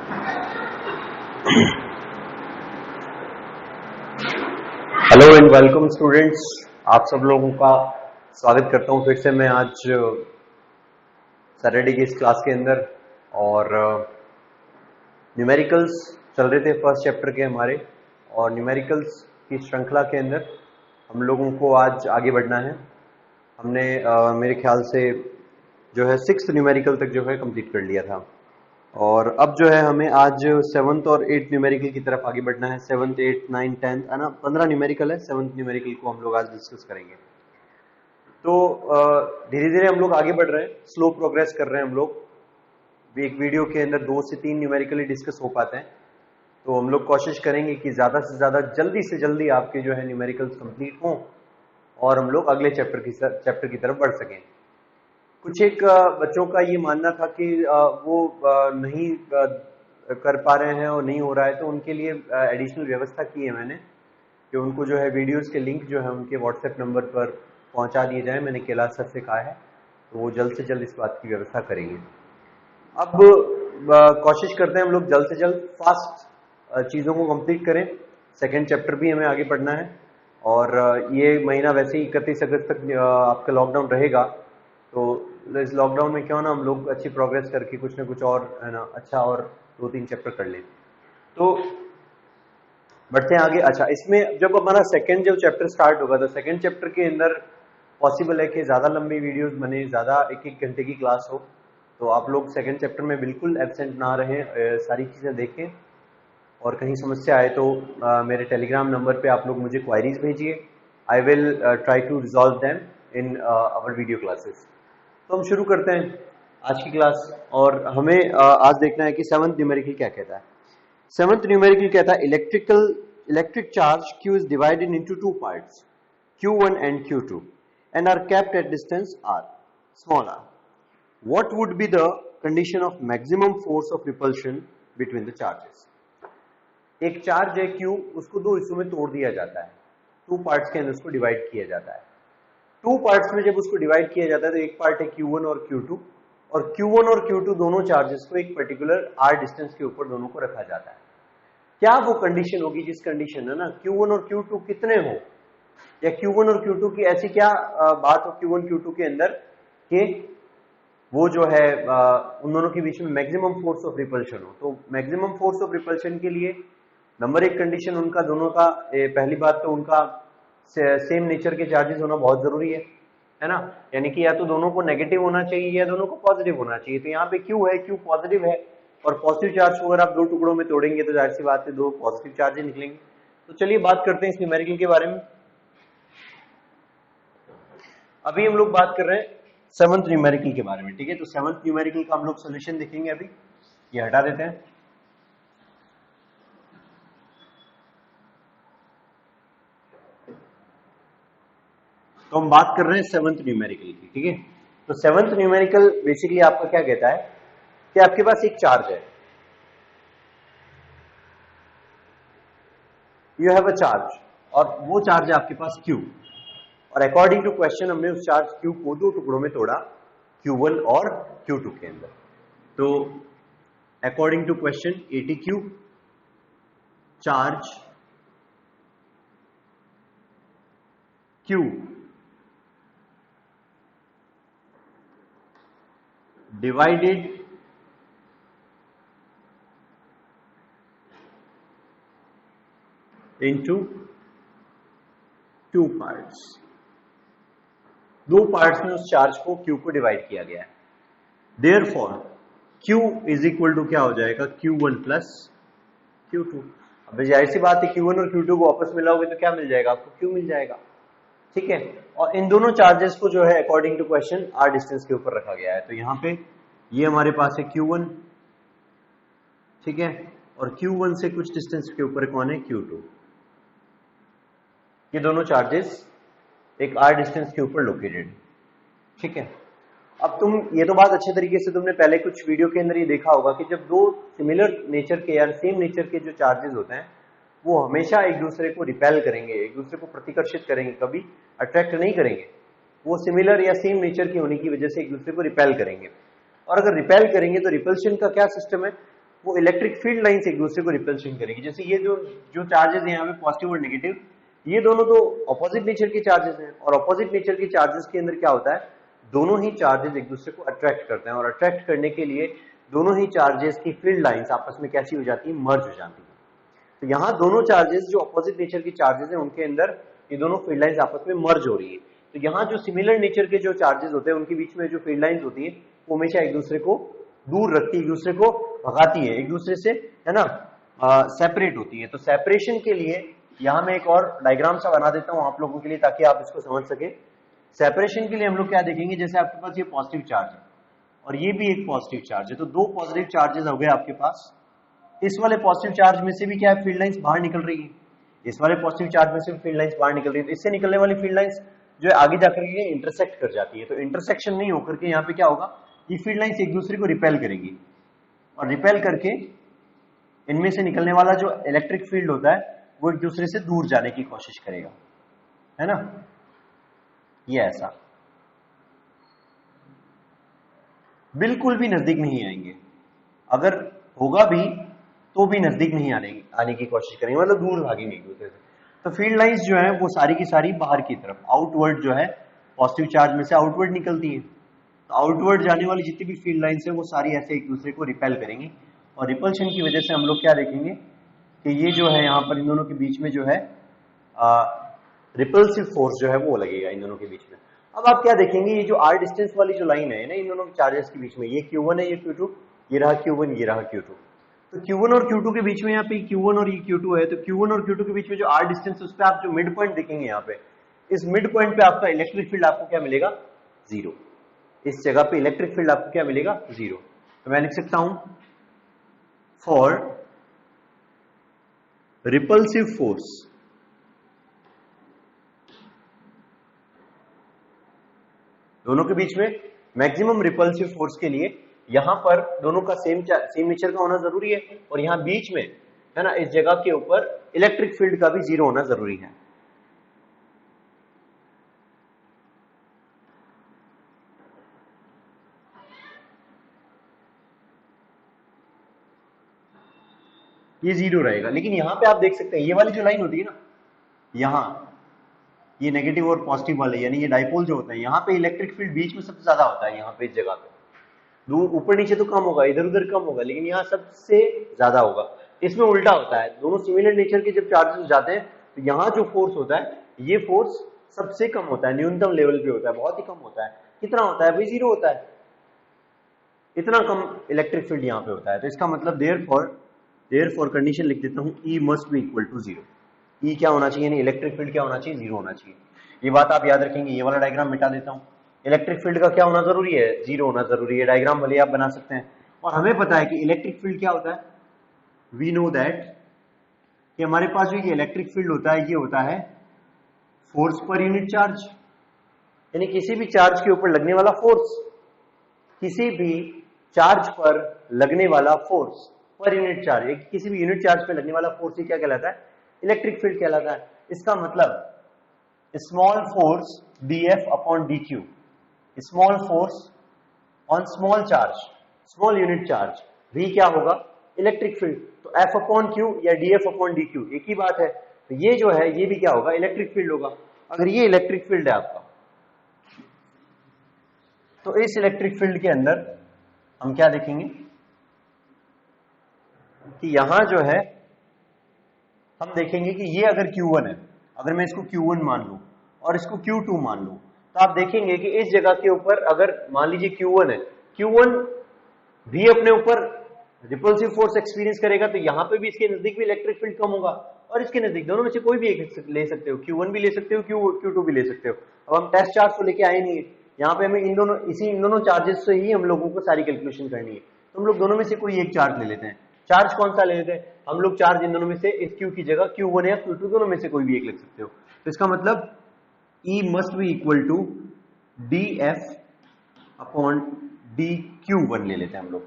Hello and welcome students, आप सब लोगों का स्वागत करता हूं फिर से मैं आज सैटरडे की इस क्लास के अंदर। और न्यूमेरिकल्स चल रहे थे फर्स्ट चैप्टर के हमारे, और न्यूमेरिकल्स की श्रृंखला के अंदर हम लोगों को आज आगे बढ़ना है। हमने मेरे ख्याल से जो है 6th न्यूमेरिकल तक जो है कंप्लीट कर लिया था, और अब जो है हमें आज 7th और 8th न्यूमेरिकल की तरफ आगे बढ़ना है। 7th 8th 9th 10th है ना, 15 न्यूमेरिकल है। 7th न्यूमेरिकल को हम लोग आज डिस्कस करेंगे। तो धीरे धीरे हम लोग आगे बढ़ रहे हैं, स्लो प्रोग्रेस कर रहे हैं हम लोग। एक वीडियो के अंदर 2 से 3 न्यूमेरिकल ही डिस्कस हो पाते हैं, तो हम लोग कोशिश करेंगे कि ज्यादा से ज्यादा जल्दी से जल्दी आपके जो है न्यूमेरिकल्स कंप्लीट हों और हम लोग अगले चैप्टर की तरफ बढ़ सकें। कुछ एक बच्चों का ये मानना था कि वो नहीं कर पा रहे हैं और नहीं हो रहा है, तो उनके लिए एडिशनल व्यवस्था की है मैंने कि उनको जो है वीडियोस के लिंक जो है उनके व्हाट्सएप नंबर पर पहुंचा दिए जाए। मैंने कैलाश सर से कहा है, तो वो जल्द से जल्द इस बात की व्यवस्था करेंगे। अब कोशिश करते हैं हम लोग जल्द से जल्द फास्ट चीज़ों को कंप्लीट करें। सेकेंड चैप्टर भी हमें आगे पढ़ना है, और ये महीना वैसे ही 31 अगस्त तक आपका लॉकडाउन रहेगा, तो इस लॉकडाउन में क्यों ना हम लोग अच्छी प्रोग्रेस करके कुछ ना कुछ और है ना अच्छा और 2-3 चैप्टर कर लें। तो बढ़ते हैं आगे। अच्छा, इसमें जब हमारा सेकेंड जब चैप्टर स्टार्ट होगा तो सेकेंड चैप्टर के अंदर पॉसिबल है कि ज़्यादा लंबी वीडियोस बने, ज़्यादा 1-1 घंटे की क्लास हो, तो आप लोग सेकेंड चैप्टर में बिल्कुल एब्सेंट ना रहें, सारी चीज़ें देखें। और कहीं समस्या आए तो मेरे टेलीग्राम नंबर पे आप लोग मुझे क्वायरीज भेजिए। I will try to resolve them in our video classes. तो हम शुरू करते हैं आज की क्लास, और हमें आज देखना है कि 7th न्यूमेरिकल क्या कहता है। 7th न्यूमेरिकल कहता है electric charge Q is divided into 2 parts, Q1 and Q2, and are kept at distance r, small r. What would be the condition of maximum force of repulsion between the charges? एक charge है Q, उसको 2 हिस्सों में तोड़ दिया जाता है, 2 parts के अंदर उसको डिवाइड किया जाता है। 2 पार्ट्स में जब उसको डिवाइड किया जाता है तो एक पार्ट है Q1 और Q2, और Q1 और Q2 दोनों चार्जेस को एक पर्टिकुलर r डिस्टेंस के ऊपर दोनों को रखा जाता है। क्या वो कंडीशन होगी जिस कंडीशन है ना Q1 और Q2 कितने हो, या Q1 और Q2 की ऐसी क्या बात हो Q1 Q2 के अंदर कि वो जो है उन दोनों के बीच में मैक्सिमम फोर्स ऑफ रिपल्शन हो। तो मैक्सिमम फोर्स ऑफ रिपल्शन के लिए नंबर 1 कंडीशन उनका दोनों का पहली बात तो उनका सेम नेचर के चार्जेस होना बहुत जरूरी है ना, यानी कि या तो दोनों को नेगेटिव होना चाहिए या दोनों को पॉजिटिव होना चाहिए। तो यहाँ पे Q है, Q पॉजिटिव है, और पॉजिटिव चार्ज को अगर आप 2 टुकड़ों में तोड़ेंगे तो जाहिर सी बात है 2 पॉजिटिव चार्ज ही निकलेंगे। तो चलिए बात करते हैं इस न्यूमेरिकल के बारे में। अभी हम लोग बात कर रहे हैं 7th न्यूमेरिकल के बारे में, ठीक है। तो 7th न्यूमेरिकल का हम लोग सोल्यूशन देखेंगे। अभी ये हटा देते हैं। तो हम बात कर रहे हैं 7th न्यूमेरिकल की, ठीक है। तो 7th न्यूमेरिकल बेसिकली आपका क्या कहता है कि आपके पास एक चार्ज है, यू हैव अ चार्ज, और वो चार्ज है आपके पास Q, और अकॉर्डिंग टू क्वेश्चन हमने उस चार्ज Q को 2 टुकड़ों में तोड़ा, Q1 और Q2 के अंदर। तो according to question ATQ charge Q divided into 2 parts. 2 parts में उस चार्ज को Q को डिवाइड किया गया है। Therefore Q is equal to क्या हो जाएगा, Q1 प्लस Q2। अब जाहिर सी बात है Q1 और Q2 को आपस में मिलाओगे तो क्या मिल जाएगा आपको, Q मिल जाएगा, ठीक है। और इन दोनों चार्जेस को जो है according to question r distance के ऊपर रखा गया है। तो यहां पे ये हमारे पास है Q1, ठीक है, और Q1 से कुछ डिस्टेंस के ऊपर कौन है, Q2। ये दोनों चार्जेस एक r डिस्टेंस के ऊपर लोकेटेड, ठीक है। अब तुम ये तो बात अच्छे तरीके से तुमने पहले कुछ वीडियो के अंदर ये देखा होगा कि जब 2 सिमिलर नेचर के या सेम नेचर के जो चार्जेस होते हैं वो हमेशा एक दूसरे को रिपेल करेंगे, एक दूसरे को प्रतिकर्षित करेंगे, कभी अट्रैक्ट नहीं करेंगे। वो सिमिलर या सेम नेचर के होने की वजह से एक दूसरे को रिपेल करेंगे, और अगर रिपेल करेंगे तो रिपल्शन का क्या सिस्टम है, वो इलेक्ट्रिक फील्ड लाइंस एक दूसरे को रिपल्शन करेगी। जैसे ये जो जो चार्जेस हैं यहाँ पे पॉजिटिव और नेगेटिव, ये दोनों तो ऑपोजिट नेचर के चार्जेस हैं, और ऑपोजिट नेचर के चार्जेस के अंदर क्या होता है, दोनों ही चार्जेस एक दूसरे को अट्रैक्ट करते हैं, और अट्रैक्ट करने के लिए दोनों ही चार्जेस की फील्ड लाइंस आपस में कैसी हो जाती है, मर्ज हो जाती है। तो यहाँ दोनों चार्जेस जो अपोजिट नेचर के चार्जेस हैं उनके अंदर ये दोनों फील्ड लाइंस आपस में मर्ज हो रही है। तो यहाँ जो सिमिलर नेचर के जो चार्जेस होते हैं उनके बीच में जो फील्ड लाइंस होती है वो हमेशा एक दूसरे को दूर रखती है, एक दूसरे को भगाती है, एक दूसरे से, है ना, सेपरेट होती है। तो सेपरेशन के लिए यहाँ मैं एक और डायग्राम सा बना देता हूँ आप लोगों के लिए ताकि आप इसको समझ सके। सेपरेशन के लिए हम लोग क्या देखेंगे, जैसे आपके पास ये पॉजिटिव चार्ज है और ये भी एक पॉजिटिव चार्ज है, तो दो पॉजिटिव चार्जेस हो गए आपके पास। इस वाले पॉजिटिव चार्ज में से भी क्या है, फील्ड लाइंस बाहर निकल रही है, इस वाले पॉजिटिव चार्ज में से भी फील्ड लाइंस बाहर निकल रही है। तो इससे निकलने वाली फील्ड लाइंस जो है आगे जाकर के इंटरसेक्ट कर जाती है। तो इंटरसेक्शन नहीं होकर के यहाँ पे क्या होगा, ये फील्ड लाइंस एक दूसरे को रिपेल करेंगी, और रिपेल करके इनमें से निकलने वाला जो इलेक्ट्रिक फील्ड होता है वो एक दूसरे से दूर जाने की कोशिश करेगा, है ना, ये ऐसा बिल्कुल भी नजदीक नहीं आएंगे, अगर होगा भी तो भी नजदीक नहीं आने की कोशिश करेंगे, मतलब दूर भागेंगे एक दूसरे से। तो फील्ड लाइंस जो है वो सारी की सारी बाहर की तरफ आउटवर्ड जो है पॉजिटिव चार्ज में से आउटवर्ड निकलती है। तो आउटवर्ड जाने वाली जितनी भी फील्ड लाइंस है वो सारी ऐसे एक दूसरे को रिपेल करेंगी, और रिपल्शन की वजह से हम लोग क्या देखेंगे कि ये जो है यहाँ पर इन दोनों के बीच में जो है रिपल्सिव फोर्स जो है वो लगेगा इन दोनों के बीच में। अब आप क्या देखेंगे, ये जो आर डिस्टेंस वाली जो लाइन है ना इन दोनों चार्जेस के बीच में, ये Q1 है, ये Q2, ये रहा Q1, ये रहा Q2। तो Q1 और Q2 के बीच में यहाँ पे Q1 और ये Q2 है, तो Q1 और Q2 के बीच में जो आर डिस्टेंस उस पर आप जो मिड पॉइंट देखेंगे यहाँ पे, इस मिड पॉइंट पे आपका इलेक्ट्रिक फील्ड आपको क्या मिलेगा, जीरो। इस जगह पे इलेक्ट्रिक फील्ड आपको क्या मिलेगा, जीरो। तो मैं लिख सकता हूं फॉर रिपल्सिव फोर्स दोनों के बीच में मैक्सिमम रिपल्सिव फोर्स के लिए यहां पर दोनों का सेम नेचर का होना जरूरी है, और यहां बीच में, है ना, इस जगह के ऊपर इलेक्ट्रिक फील्ड का भी जीरो होना जरूरी है। ये जीरो रहेगा, लेकिन यहां पे आप देख सकते हैं ये वाली जो लाइन होती है ना, यहां ये नेगेटिव और पॉजिटिव वाले, यानी ये डाइपोल जो होता है, यहाँ पे इलेक्ट्रिक फील्ड बीच में सबसे ज्यादा होता है, यहाँ पे इस जगह पे। दूर ऊपर नीचे तो कम होगा, इधर उधर कम होगा, लेकिन यहाँ सबसे ज्यादा होगा। इसमें उल्टा होता है, दोनों सिमिलर नेचर के जब चार्जेस हो जाते हैं तो यहाँ जो फोर्स होता है ये फोर्स सबसे कम होता है, न्यूनतम लेवल पे होता है, बहुत ही कम होता है। कितना होता है भाई, जीरो होता है, इतना कम इलेक्ट्रिक फील्ड यहाँ पे होता है। तो इसका मतलब देयर फॉर कंडीशन लिख देता हूँ, E must be equal to zero. E क्या होना चाहिए, यानी इलेक्ट्रिक फील्ड क्या होना चाहिए, जीरो होना चाहिए। ये बात आप याद रखेंगे। ये वाला डायग्राम मिटा देता हूं, इलेक्ट्रिक फील्ड का क्या होना जरूरी है, जीरो होना जरूरी है। डायग्राम भले आप बना सकते हैं, और हमें पता है कि इलेक्ट्रिक फील्ड क्या होता है, वी नो दैट कि हमारे पास जो ये इलेक्ट्रिक फील्ड होता है ये होता है फोर्स पर यूनिट चार्ज, यानी किसी भी चार्ज के ऊपर लगने वाला फोर्स, किसी भी चार्ज पर लगने वाला फोर्स पर यूनिट चार्ज, किसी भी यूनिट चार्ज पर लगने वाला फोर्स, ये क्या कहलाता है, इलेक्ट्रिक फील्ड कहलाता है। इसका मतलब small force dF upon dQ, small force on small charge, small unit charge, V क्या होगा, इलेक्ट्रिक फील्ड। तो F अपॉन Q या dF अपॉन dQ एक ही बात है। तो ये जो है ये भी क्या होगा, इलेक्ट्रिक फील्ड होगा। अगर ये इलेक्ट्रिक फील्ड है आपका, तो इस इलेक्ट्रिक फील्ड के अंदर हम क्या देखेंगे कि यहां जो है हम देखेंगे कि ये अगर Q1 है, अगर मैं इसको Q1 मान लूं और इसको Q2 मान लूं, तो आप देखेंगे कि इस जगह के ऊपर अगर मान लीजिए Q1 है, Q1 भी अपने ऊपर रिपल्सिव फोर्स एक्सपीरियंस करेगा, तो यहां पे भी इसके नजदीक भी इलेक्ट्रिक फील्ड कम होगा, और इसके नजदीक, दोनों में से कोई भी एक ले सकते हो, Q1 भी ले सकते हो, Q2 भी ले सकते हो। अब हम टेस्ट चार्ज को लेके आए नहीं है, यहाँ पे हमें इन दोनों चार्जेस से ही हम लोगों को सारी कैलकुलेशन करनी है। तो हम लोग दोनों में से कोई एक चार्ज ले लेते हैं। चार्ज कौन सा ले लेते हैं हम लोग, चार्ज इन दोनों में से इस Q की जगह Q1 या Q2 दोनों में से कोई भी एक लिख सकते हो। तो इसका मतलब E must be equal to dF upon dQ1 ले लेते हैं हम लोग,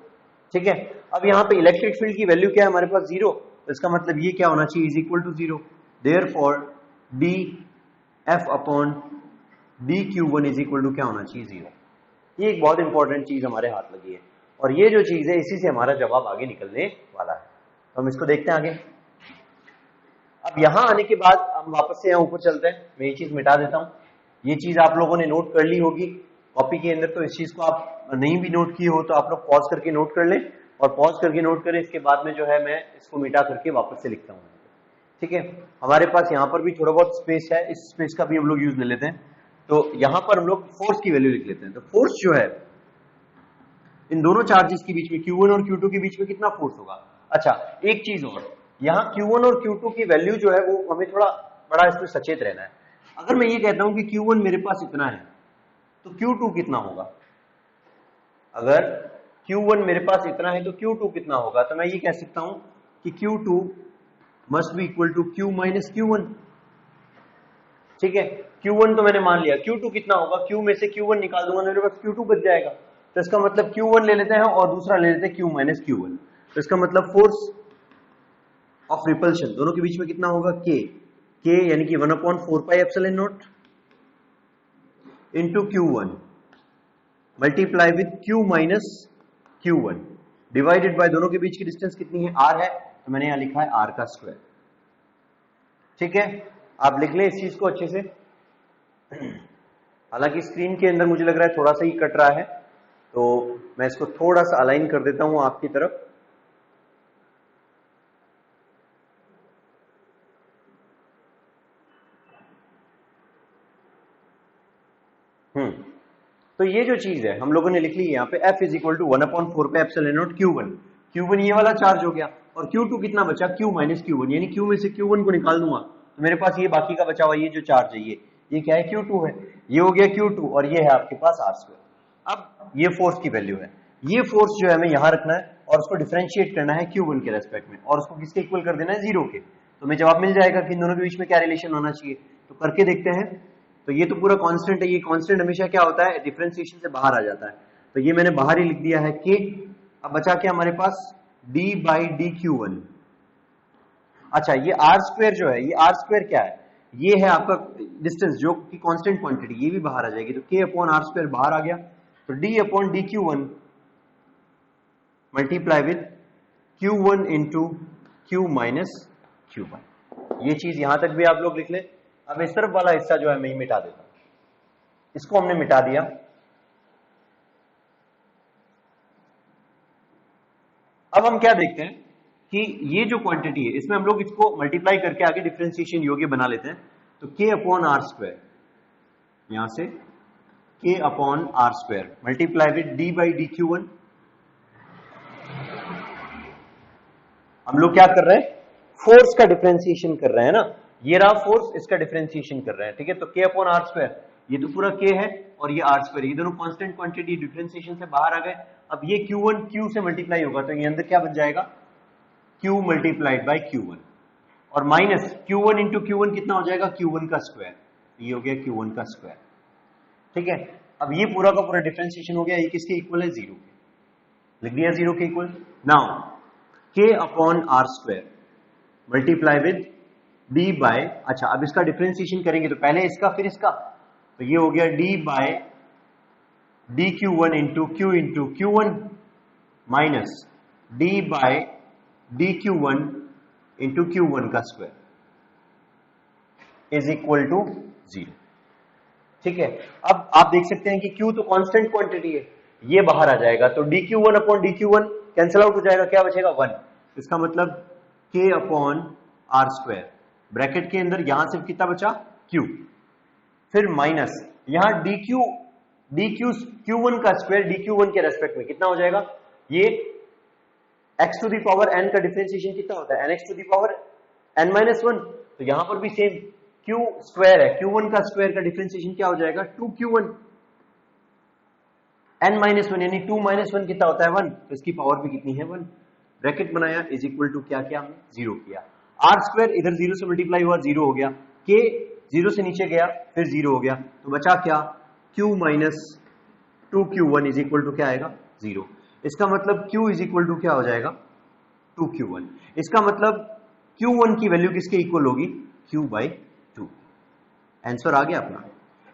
ठीक है। अब यहाँ पे इलेक्ट्रिक फील्ड की वैल्यू क्या है हमारे पास, जीरो। तो इसका मतलब ये क्या होना चाहिए, is equal to zero. Therefore dF upon dQ1 is equal to क्या होना चाहिए, जीरो। ये एक बहुत इंपॉर्टेंट चीज हमारे हाथ लगी है। और ये जो चीज है इसी से हमारा जवाब आगे निकलने वाला है। तो हम इसको देखते हैं आगे। अब यहां आने के बाद हम वापस से यहाँ ऊपर चलते हैं। मैं ये चीज मिटा देता हूं। ये चीज आप लोगों ने नोट कर ली होगी कॉपी के अंदर, तो इस चीज को आप नहीं भी नोट किए हो तो आप लोग पॉज करके नोट कर लें, और पॉज करके नोट करें। इसके बाद में जो है मैं इसको मिटा करके वापस से लिखता हूँ। ठीक है, हमारे पास यहाँ पर भी थोड़ा बहुत स्पेस है, इस स्पेस का भी हम लोग यूज ले लेते हैं। तो यहां पर हम लोग फोर्स की वैल्यू लिख लेते हैं। तो फोर्स जो है इन दोनों चार्जेस के बीच में Q1 और Q2 के बीच में कितना फोर्स होगा। अच्छा, एक चीज और, यहाँ Q1 और Q2 की वैल्यू जो है वो हमें थोड़ा बड़ा इसमें सचेत रहना है। अगर मैं ये कहता हूं कि Q1 मेरे पास इतना है तो Q2 कितना होगा। अगर Q1 मेरे पास इतना है तो Q2 कितना होगा। तो मैं ये कह सकता हूं कि Q2 must be equal to Q minus Q1। ठीक है, Q1 तो मैंने मान लिया, Q2 कितना होगा। Q में से Q1 निकाल दूंगा मेरे पास Q2 बच जाएगा। तो इसका मतलब Q1 ले लेते हैं और दूसरा ले लेते हैं Q माइनस Q1। तो इसका मतलब फोर्स ऑफ रिपल्शन दोनों के बीच में कितना होगा, K यानी कि 1/4 pi epsilon not into Q1 multiply with Q minus Q1 divided by दोनों के बीच की डिस्टेंस कितनी है, R है, तो मैंने यहां लिखा है R का स्क्वायर। ठीक है, आप लिख लें इस चीज को अच्छे से। हालांकि स्क्रीन के अंदर मुझे लग रहा है थोड़ा सा ही कट रहा है, तो मैं इसको थोड़ा सा अलाइन कर देता हूं आपकी तरफ। तो ये जो चीज है हम लोगों ने लिख ली यहाँ पे F इज इक्वल टू 1/4 पे एप्सिलॉन नॉट Q1 ये वाला चार्ज हो गया, और Q2 कितना बचा, Q माइनस Q1, यानी Q में से Q1 को निकाल दूंगा तो मेरे पास ये बाकी का बचा हुआ ये जो चार्ज है ये क्या है, Q2 है। ये हो गया Q2 और ये है आपके पास R²। अब ये फोर्स की वैल्यू है, ये फोर्स जो है हमें यहां रखना है और उसको डिफरेंशिएट करना है Q1 के रेस्पेक्ट में, और उसको किसके इक्वल कर देना है, 0 के। तो हमें जवाब मिल जाएगा कि इन दोनों के बीच में क्या रिलेशन होना चाहिए। तो करके देखते हैं। तो ये तो पूरा कांस्टेंट है, ये कांस्टेंट हमेशा क्या होता है, डिफरेंशिएशन से बाहर आ जाता है। तो ये मैंने बाहर ही लिख दिया है K। अब बचा क्या हमारे पास, D बाई dQ1। अच्छा, ये R² जो है, ये R² क्या है, ये है आपका डिस्टेंस जो कि कांस्टेंट क्वांटिटी, ये भी बाहर आ जाएगी। तो K अपॉन R² बाहर आ गया, तो D upon dQ1 multiply with Q1 into Q minus Q1। ये चीज यहां तक भी आप लोग लिख लें। अब इस तरफ वाला हिस्सा जो है मैं मिटा देता हूं, इसको हमने मिटा दिया। अब हम क्या देखते हैं कि ये जो क्वांटिटी है इसमें हम लोग इसको मल्टीप्लाई करके आगे डिफरेंशिएशन योग्य बना लेते हैं। तो K अपॉन R², यहां से K upon R² multiply with D by dQ1। हम लोग क्या कर रहे हैं, फोर्स का डिफरेंशिएशन कर रहे हैं ना, ये रहा फोर्स, इसका डिफरेंशिएशन कर रहे हैं। ठीक है, तो K अपॉन R², ये तो पूरा K है और ये R², ये दोनों कांस्टेंट क्वांटिटी डिफरेंशिएशन से बाहर आ गए। अब ये Q1 Q से मल्टीप्लाई होगा तो ये अंदर क्या बन जाएगा, Q मल्टीप्लाइड बाई Q1, और माइनस Q1 इंटू Q1 कितना हो जाएगा, Q1 का स्क्वायर। ये हो गया Q1 का स्क्वायर। ठीक है, अब ये पूरा का पूरा डिफरेंशिएशन हो गया, ये किसके इक्वल है, 0 के, लिख दिया 0 के equal. Now K upon R² multiply with D by, अच्छा अब इसका डिफरेंशिएशन करेंगे तो पहले इसका फिर इसका, तो ये हो गया D by dQ1 into Q1 minus D by dQ1 into Q1 का स्क्वायर इज इक्वल टू 0। ठीक है, अब आप देख सकते हैं कि Q तो कांस्टेंट क्वांटिटी है, ये बाहर आ जाएगा, तो dQ1 upon dQ1 cancel out हो जाएगा, क्या बचेगा 1। इसका मतलब K अपॉन R², ब्रैकेट के अंदर यहां से कितना बचा, Q, फिर माइनस यहां Q1 का स्क्वायर dQ1 के रेस्पेक्ट में कितना हो जाएगा, ये x to the power n का डिफरेंशिएशन कितना होता है, nx to the power n minus 1। तो यहां पर भी सेम Q स्क्वायर है, Q1 का स्क्वायर का डिफरेंशिएशन क्या हो जाएगा, 2Q1 n माइनस 1, यानी 2 माइनस 1 कितना होता है, 1। तो इसकी पावर भी कितनी है, 1। ब्रैकेट बनाया इज इक्वल टू क्या किया हमने, 0 किया। R² इधर 0 से मल्टीप्लाई हुआ, 0 हो गया। K 0 से नीचे गया फिर 0 हो गया, तो बचा क्या, Q minus 2Q1 is equal to क्या आएगा, 0। इसका मतलब Q इज इक्वल टू क्या हो जाएगा, 2Q1। इसका मतलब Q1 की वैल्यू किसके इक्वल होगी, Q बाई 2। आंसर आ गया अपना,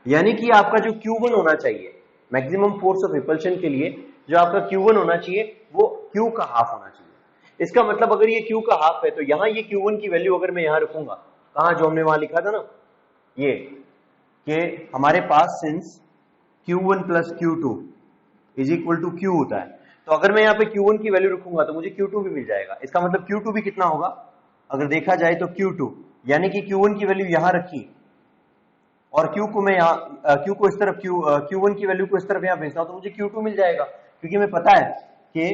यानी कि आपका जो Q1 होना चाहिए मैक्सिमम फोर्स ऑफ रिपल्शन के लिए, जो आपका Q1 होना चाहिए वो Q का हाफ होना चाहिए। इसका मतलब अगर ये Q का हाफ है तो यहां ये Q1 की वैल्यू अगर मैं यहां रखूंगा, कहां, जो हमने वहां लिखा था ना, ये कि हमारे पास since Q1 plus Q2 is equal to Q होता है, तो अगर मैं यहाँ पे Q1 की वैल्यू रखूंगा तो मुझे Q2 भी मिल जाएगा। इसका मतलब Q2 भी कितना होगा, अगर देखा जाए तो Q2, यानी कि Q1 की वैल्यू यहां रखी और Q को मैं यहाँ Q को इस तरफ Q1 की वैल्यू को इस तरफ यहाँ भेजता हूं तो मुझे Q2 मिल जाएगा, क्योंकि मैं पता है कि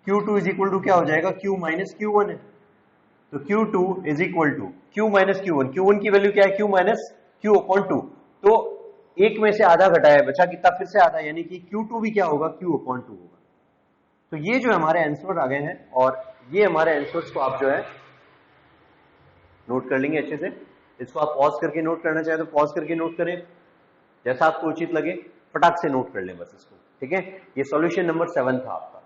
Q2 इज इक्वल टू क्या हो जाएगा, Q माइनस Q1 है। तो Q2 is equal to Q minus Q1, Q1 की वैल्यू क्या है, Q माइनस Q अपॉन 2, तो एक में से आधा घटाया है, बचा कितना, फिर से आधा, यानी कि Q2 भी क्या होगा, Q अपॉन 2 होगा। तो ये जो हमारे आंसर आ गए हैं, और ये हमारे आंसर्स को आप जो है नोट कर लेंगे अच्छे से। इसको आप पॉज करके नोट करना चाहे तो पॉज करके नोट करें, जैसा आपको उचित लगे, फटाक से नोट कर लें बस इसको, ठीक है। ये सॉल्यूशन नंबर 7 था आपका।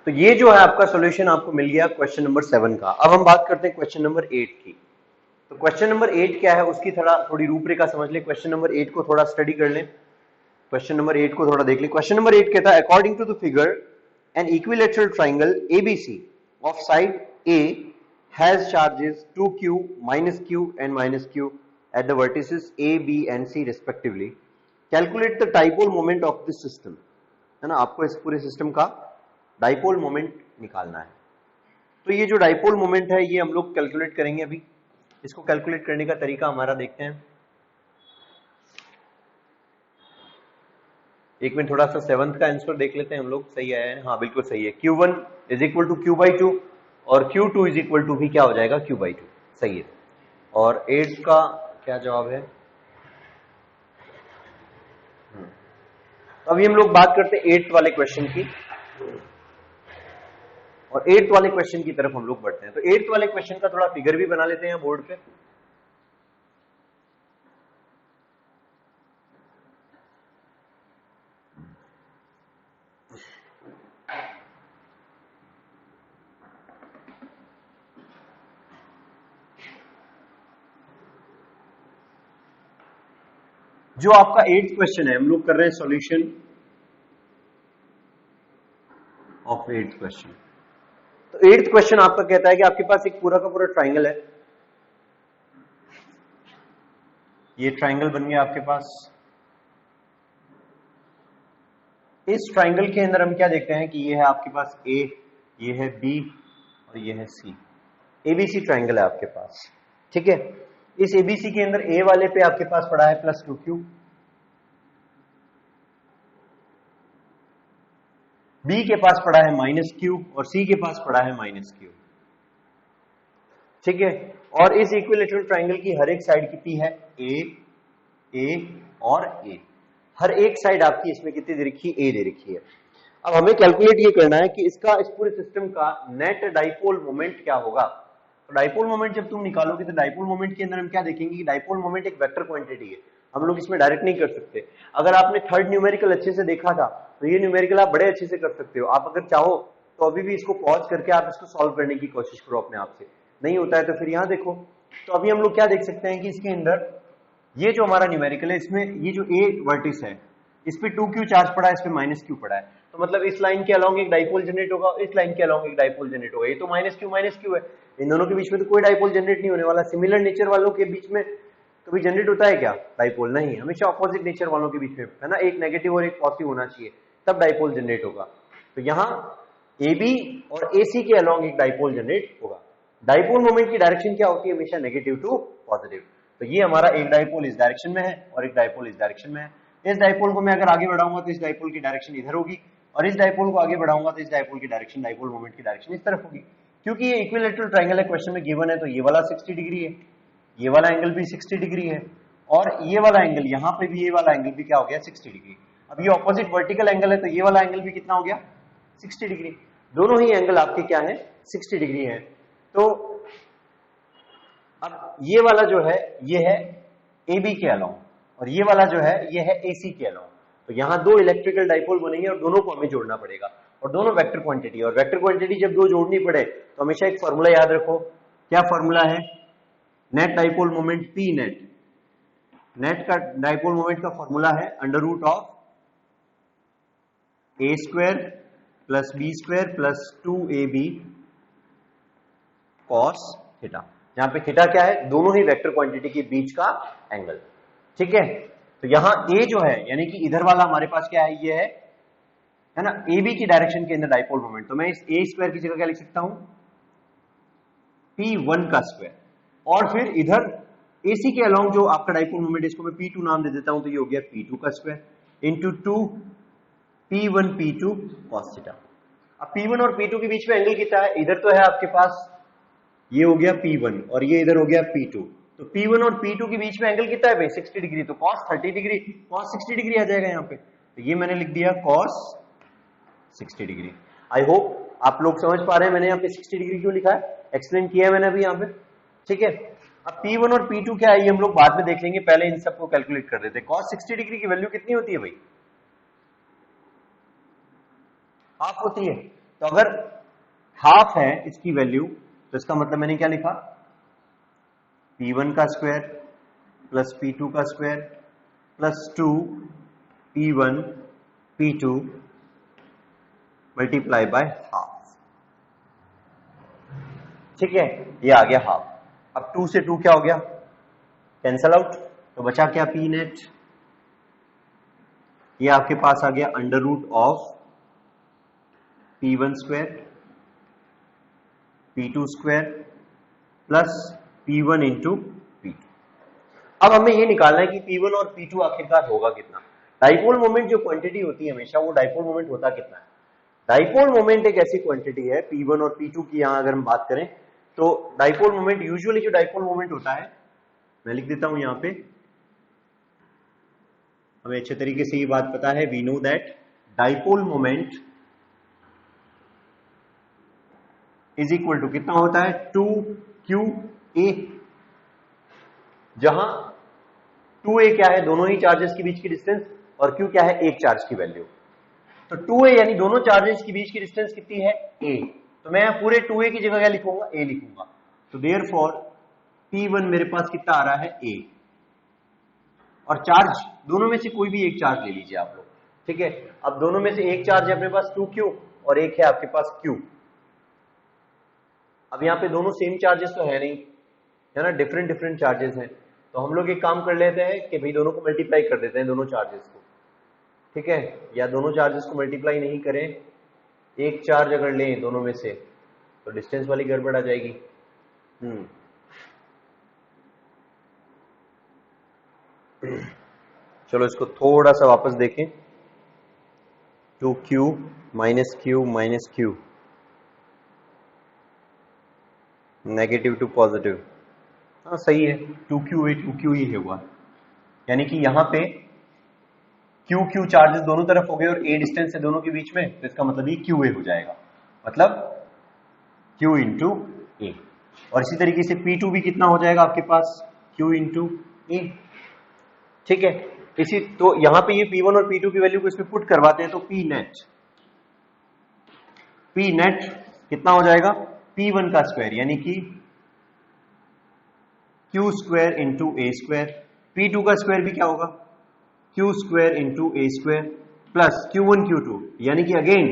तो ये जो है आपका सॉल्यूशन आपको मिल गया क्वेश्चन नंबर 7 का। अब हम बात करते हैं क्वेश्चन नंबर 8 की। तो क्वेश्चन नंबर 8 क्या है उसकी थोड़ी रूपरेखा समझ ले, क्वेश्चन नंबर 8 को थोड़ा स्टडी कर लें, क्वेश्चन नंबर 8 को थोड़ा देख ले। क्वेश्चन नंबर 8 कहता है, according to the figure an equilateral triangle ABC of side a has charges 2q minus q and minus q at the vertices a b and c respectively, calculate the dipole moment of this system, है ना, आपको इस पूरे system का dipole moment निकालना है। तो ये जो डाइपोल मोमेंट है ये हम लोग कैलकुलेट करेंगे। अभी इसको कैलकुलेट करने का तरीका हमारा देखते हैं। एक मिनट, थोड़ा सा 7th का आंसर देख लेते हैं हम लोग, सही आया है, हाँ बिल्कुल सही है। Q1 is equal to Q/2 और Q2 इज इक्वल टू भी क्या हो जाएगा, Q/2, सही है। और 8 का क्या जवाब है। तो अभी हम लोग बात करते हैं 8th वाले क्वेश्चन की, और 8th वाले क्वेश्चन की तरफ हम लोग बढ़ते हैं। तो 8th वाले क्वेश्चन का थोड़ा फिगर भी बना लेते हैं बोर्ड पे। जो आपका 8th क्वेश्चन है, हम लोग कर रहे हैं सॉल्यूशन ऑफ 8th क्वेश्चन। तो 8th क्वेश्चन आपका कहता है कि आपके पास एक पूरा का पूरा ट्राइंगल है, ये ट्राइंगल बन गया आपके पास। इस ट्राइंगल के अंदर हम क्या देखते हैं कि ये है आपके पास ए, ये है बी और ये है सी, एबीसी ट्राइंगल है आपके पास, ठीक है। इस एबीसी के अंदर ए वाले पे आपके पास पड़ा है +2q, बी के पास पड़ा है -q और सी के पास पड़ा है -q, ठीक है। और इस इक्विलैटरल ट्राइंगल की हर एक साइड कितनी है, ए और ए, हर एक साइड आपकी इसमें कितनी दे रखी है, ए दे रखी है। अब हमें कैलकुलेट ये करना है कि इसका, इस पूरे सिस्टम का नेट डाइपोल मोमेंट क्या होगा। तो डाइपोल मोमेंट जब तुम निकालोगे तो डाइपोल मोमेंट के अंदर हम क्या देखेंगे कि डाइपोल मोमेंट एक वेक्टर क्वांटिटी है, हम लोग इसमें डायरेक्ट नहीं कर सकते। अगर आपने थर्ड न्यूमेरिकल अच्छे से देखा था तो ये न्यूमेरिकल आप बड़े अच्छे से कर सकते हो। आप अगर चाहो तो अभी भी इसको पॉज करके आप इसको सॉल्व करने की कोशिश करो अपने आप से, नहीं होता है तो फिर यहां देखो। तो अभी हम लोग क्या देख सकते हैं कि इसके अंदर ये जो हमारा न्यूमेरिकल है, इसमें ये जो ए वर्टिस है इस पे 2q चार्ज पड़ा है, इस पे -q पड़ा है, तो मतलब इस लाइन के अलोंग एक डाइपोल जनरेट होगा, इस लाइन के अलोंग एक डाइपोल जनरेट होगा। ये तो -q है, इन दोनों के बीच में तो कोई डाइपोल जनरेट नहीं होने वाला। सिमिलर नेचर वालों के बीच में कभी जनरेट होता है क्या डाइपोल, नहीं, हमेशा ऑपोजिट नेचर वालों के बीच में, है ना, एक नेगेटिव और एक पॉजिटिव होना चाहिए तब डाइपोल जनरेट होगा। तो यहाँ AB और AC के अलोंग एक डाइपोल जनरेट होगा। डाइपोल मोमेंट की डायरेक्शन क्या होती है, हमेशा नेगेटिव टू पॉजिटिव। तो ये हमारा एक डाइपोल इस डायरेक्शन में है और एक डाइपोल इस डायरेक्शन में है। इस डाइपोल को मैं अगर आगे बढ़ाऊंगा तो इस डाइपोल की डायरेक्शन इधर होगी, और इस डाइपोल को आगे बढ़ाऊंगा तो इस डाइपोल की डायरेक्शन, डाइपोल मोमेंट की डायरेक्शन इस तरफ होगी। क्योंकि ये इक्विलैटरल ट्राइंगल है, क्वेश्चन में गिवन है, तो ये वाला 60 डिग्री है, ये वाला एंगल भी 60 डिग्री है, और ये वाला एंगल, यहां पे भी ये वाला एंगल भी क्या हो गया, 60 डिग्री। अब ये ऑपोजिट वर्टिकल एंगल है तो ये वाला एंगल भी कितना हो गया 60 डिग्री। दोनों ही एंगल आपके क्या है 60 डिग्री है। तो अब ये वाला जो है ये है AB के अलोंग और ये वाला जो है ये है AC के अलोंग। तो यहां दो इलेक्ट्रिकल डाइपोल बनेंगे और दोनों को हमें जोड़ना पड़ेगा और दोनों वेक्टर क्वांटिटी, और वेक्टर क्वांटिटी जब दो जोड़नी पड़े तो हमेशा एक फॉर्मूला याद रखो। क्या फॉर्मूला है? Net dipole moment P net, net का डाइपोल मोमेंट का फॉर्मूला है under root of A square plus B square plus 2AB cos theta, जहां पे थीटा क्या है दोनों ही वेक्टर क्वांटिटी के बीच का एंगल। ठीक है, तो यहां A जो है यानी कि इधर वाला हमारे पास क्या है ये है ना AB की डायरेक्शन के अंदर डाइपोल मोमेंट। तो मैं इस A स्क्वायर की जगह क्या लिख सकता हूं P1 का स्क्वायर, और फिर इधर AC के अलोंग जो आपका डाइपोल मोमेंट इसको मैं P2 नाम दे देता हूं तो ये हो गया P2 का square into 2 P1 P2 cos theta. अब P1 और P2 के बीच में एंगल कितना है? इधर तो है आपके पास ये हो गया P1 और ये इधर हो गया P2, तो P1 और P2 के बीच में एंगल कितना है भाई 60 डिग्री, तो cos 30 डिग्री cos 60 डिग्री आ जाएगा यहाँ पे। तो ये मैंने लिख दिया cos 60 डिग्री। आई होप आप लोग समझ पा रहे हैं मैंने यहाँ पे 60 डिग्री क्यों लिखा है, एक्सप्लेन किया है मैंने अभी यहाँ पे। ठीक है, अब P1 और P2 क्या है ये हम लोग बाद में देख लेंगे, पहले इन सबको कैलकुलेट कर देते हैं। cos 60 डिग्री की वैल्यू कितनी होती है भाई? हाफ होती है। तो अगर हाफ है इसकी वैल्यू तो इसका मतलब मैंने क्या लिखा P1 का स्क्वायर प्लस P2 का square plus 2 P1 P2 multiply by half. ठीक है, ये आ गया हाफ। अब 2 से 2 क्या हो गया कैंसल आउट, तो बचा क्या P नेट, ये आपके पास आ गया under root of P1 square P2 square plus P1 into P2। अब हमें ये निकालना है कि P1 और P2 आखिरकार होगा कितना। डाइपोल मोमेंट जो क्वांटिटी होती है हमेशा वो डाइपोल मोमेंट होता कितना है? डाइपोल मोमेंट एक ऐसी क्वांटिटी है P1 और P2 की, यहां अगर हम बात करें तो डाइपोल मोमेंट यूजुअली जो डाइपोल मोमेंट होता है मैं लिख देता हूं यहां पे, हमें अच्छे तरीके से ये बात पता है, we know that dipole moment is equal to कितना होता है 2QA, जहां 2A क्या है दोनों ही चार्जेस के बीच की डिस्टेंस और Q क्या है एक चार्ज की वैल्यू। तो 2A यानी दोनों चार्जेस के बीच की डिस्टेंस कितनी है A, तो मैं पूरे 2A की जगह क्या लिखूंगा A लिखूंगा। तो देयरफॉर P1 मेरे पास कितना आ रहा है A, और चार्ज दोनों में से कोई भी एक चार्ज ले लीजिए आप लोग। ठीक है, अब दोनों में से एक चार्ज है अपने पास 2Q और एक है आपके पास Q। अब यहाँ पे दोनों सेम चार्जेस तो है नहीं, है ना, डिफरेंट डिफरेंट चार्जेस हैं। तो हम लोग एक काम कर लेते हैं कि भाई दोनों को मल्टीप्लाई कर देते हैं दोनों चार्जेस को। ठीक है, या दोनों चार्जेस को मल्टीप्लाई नहीं करें, एक चार्ज अगर लें दोनों में से तो डिस्टेंस वाली गड़बड़ आ जाएगी। चलो इसको थोड़ा सा वापस देखें, 2Q minus Q negative to positive, हाँ सही है 2Q ही हुआ, यानी कि यहां पे QQ चार्जेस दोनों तरफ हो गए और A डिस्टेंस है दोनों के बीच में, तो इसका मतलब ये QA हो जाएगा, मतलब Q इंटू A। और इसी तरीके से P2 भी कितना हो जाएगा आपके पास Q इंटू A। ठीक है, इसी तो यहां पे ये P1 और P2 की वैल्यू को इसमें पुट करवाते हैं तो P नेट कितना हो जाएगा P1 का स्क्वायर यानी कि Q square into A square, P2 का स्क्वायर भी क्या होगा Q square into A square plus Q1 Q2 यानी कि again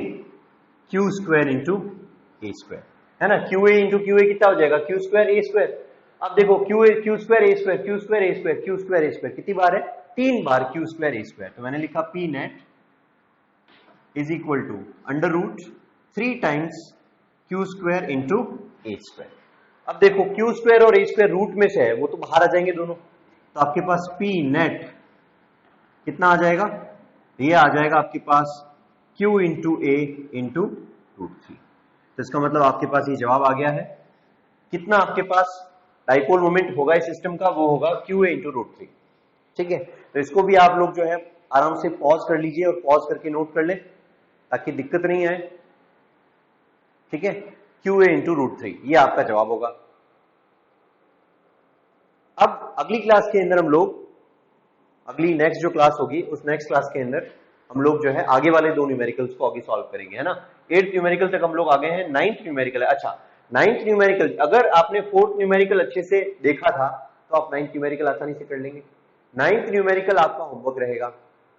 Q square into A square, है ना। QA इंटू QA कितना हो जाएगा Q स्क्वायर A स्क्वायर। अब देखो Q square A square Q square A square Q square A square कितनी बार है 3 बार Q स्क्वायर A स्क्वायर। तो मैंने लिखा P net is equal to under root 3 times Q square into A square. अब देखो Q स्क्वायर और A स्क्वायर रूट में से है, वो तो बाहर आ जाएंगे दोनों, तो आपके पास P नेट कितना आ जाएगा, ये आ जाएगा आपके पास Q into A into root 3। तो इसका मतलब आपके पास ये जवाब आ गया है, कितना आपके पास डाइपोल मोमेंट होगा इस सिस्टम का, वो होगा QA इंटू रूट 3। ठीक है, तो इसको भी आप लोग जो है आराम से पॉज कर लीजिए और पॉज करके नोट कर लें ताकि दिक्कत नहीं आए। ठीक है, QA इंटू √3 ये आपका जवाब होगा। अब अगली क्लास के अंदर हम लोग, अगली नेक्स्ट जो क्लास होगी उस नेक्स्ट क्लास के अंदर हम लोग जो है आगे वाले 2 न्यूमेरिकल्स को आगे सॉल्व करेंगे, है ना। 8th न्यूमेरिकल तक हम लोग आगे हैं, 9th न्यूमेरिकल है। अच्छा 9th न्यूमेरिकल, अगर आपने 4th न्यूमेरिकल अच्छे से देखा था तो आप 9th न्यूमेरिकल आसानी से कर लेंगे। 9th न्यूमेरिकल आपका होमवर्क रहेगा,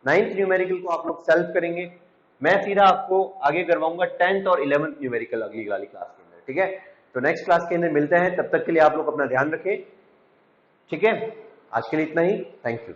9th न्यूमेरिकल को आप लोग सेल्फ करेंगे। मैं सीधा आपको आगे करवाऊंगा 10th और 11th न्यूमेरिकल अगली वाली क्लास के अंदर। ठीक है, तो नेक्स्ट क्लास के अंदर मिलते हैं, तब तक के लिए आप लोग अपना ध्यान रखें। ठीक है, आज के लिए इतना ही, थैंक यू।